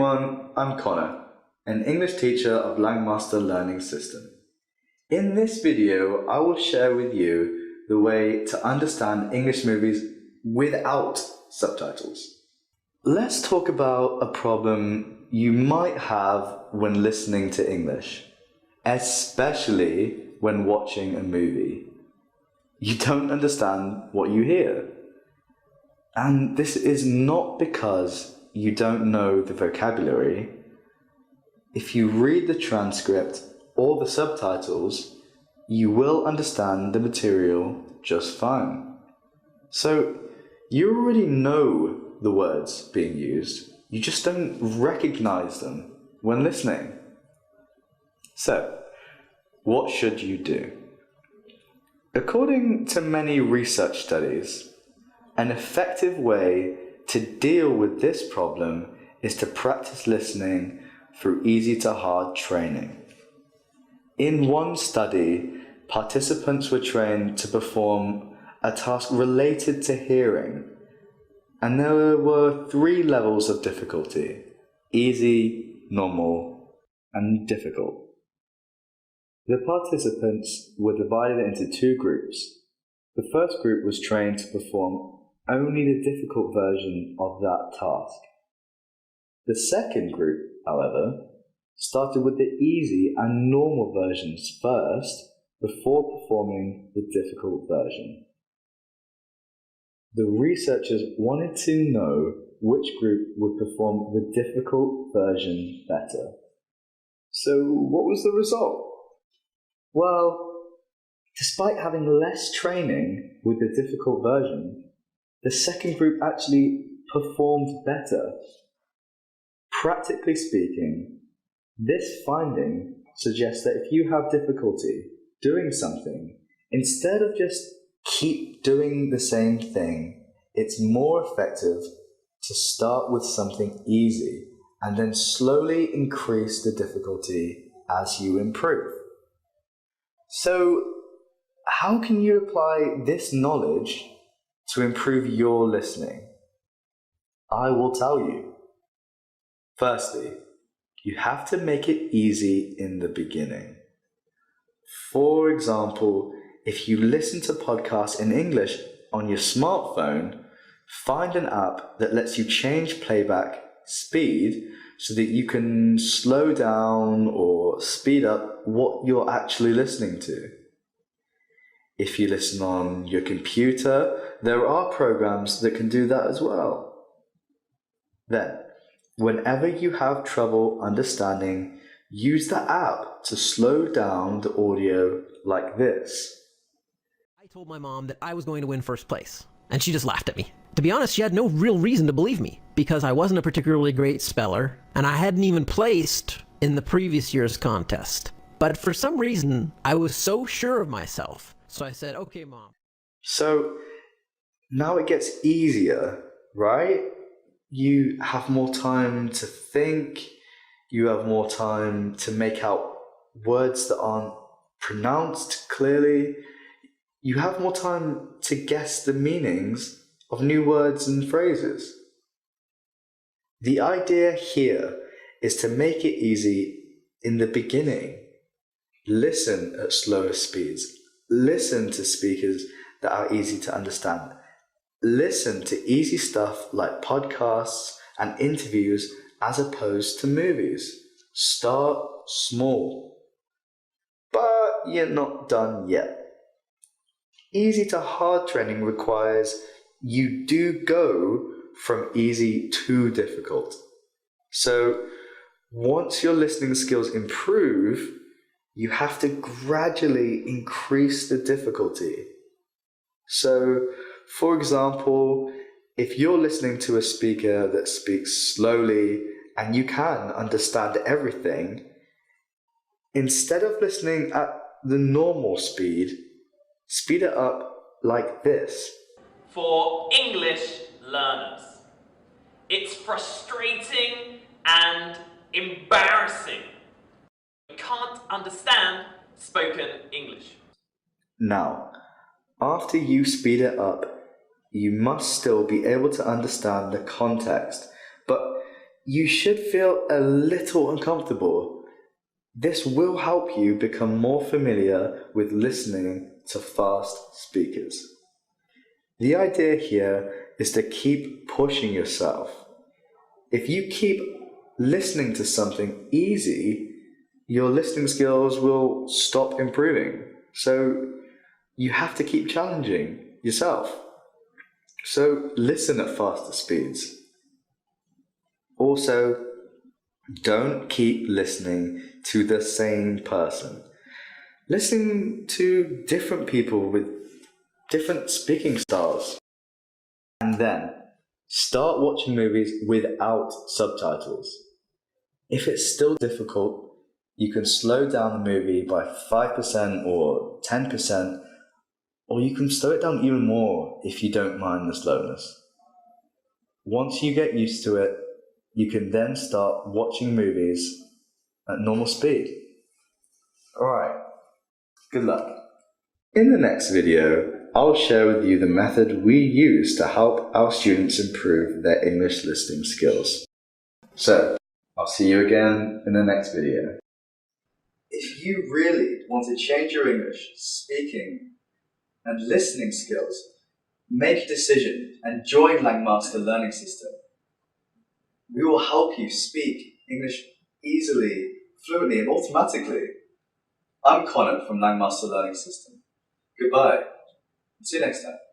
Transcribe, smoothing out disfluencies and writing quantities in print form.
everyone, I'm Connor, an English teacher of Langmaster Learning System. In this video, I will share with you the way to understand English movies without subtitles. Let's talk about a problem you might have when listening to English, especially when watching a movie. You don't understand what you hear. And this is not because you don't know the vocabulary. If you read the transcript or the subtitles, you will understand the material just fine. So you already know the words being used, you just don't recognize them when listening. So, what should you do? According to many research studies, an effective way to deal with this problem is to practice listening through easy to hard training. In one study, participants were trained to perform a task related to hearing, and there were 3 levels of difficulty: easy, normal, and difficult. The participants were divided into 2 groups. The first group was trained to perform only the difficult version of that task. The second group, however, started with the easy and normal versions first before performing the difficult version. The researchers wanted to know which group would perform the difficult version better. So what was the result? Well, despite having less training with the difficult version, the second group actually performed better. Practically speaking, this finding suggests that if you have difficulty doing something, instead of just keep doing the same thing, it's more effective to start with something easy and then slowly increase the difficulty as you improve. So, how can you apply this knowledge to improve your listening? I will tell you. Firstly, you have to make it easy in the beginning. For example, if you listen to podcasts in English on your smartphone, find an app that lets you change playback speed so that you can slow down or speed up what you're actually listening to. If you listen on your computer, there are programs that can do that as well. Then, whenever you have trouble understanding, use the app to slow down the audio like this. I told my mom that I was going to win first place, and she just laughed at me. To be honest, she had no real reason to believe me, because I wasn't a particularly great speller, and I hadn't even placed in the previous year's contest. But for some reason, I was so sure of myself. So I said, okay, Mom. So now it gets easier, right? You have more time to think. You have more time to make out words that aren't pronounced clearly. You have more time to guess the meanings of new words and phrases. The idea here is to make it easy in the beginning. Listen at slower speeds. Listen to speakers that are easy to understand. Listen to easy stuff like podcasts and interviews as opposed to movies. Start small. But you're not done yet. Easy to hard training requires you do go from easy to difficult. So once your listening skills improve, you have to gradually increase the difficulty. So, for example, if you're listening to a speaker that speaks slowly and you can understand everything, instead of listening at the normal speed, speed it up like this. For English learners, it's frustrating and embarrassing. You can't understand spoken English. Now, after you speed it up, you must still be able to understand the context, but you should feel a little uncomfortable. This will help you become more familiar with listening to fast speakers. The idea here is to keep pushing yourself. If you keep listening to something easy, your listening skills will stop improving. So you have to keep challenging yourself. So listen at faster speeds. Also, don't keep listening to the same person. Listen to different people with different speaking styles. And then start watching movies without subtitles. If it's still difficult, you can slow down the movie by 5% or 10%, or you can slow it down even more if you don't mind the slowness. Once you get used to it, you can then start watching movies at normal speed. Alright, good luck. In the next video, I'll share with you the method we use to help our students improve their English listening skills. So, I'll see you again in the next video. If you really want to change your English speaking and listening skills, make a decision and join Langmaster Learning System. We will help you speak English easily, fluently, and automatically. I'm Connor from Langmaster Learning System. Goodbye. See you next time.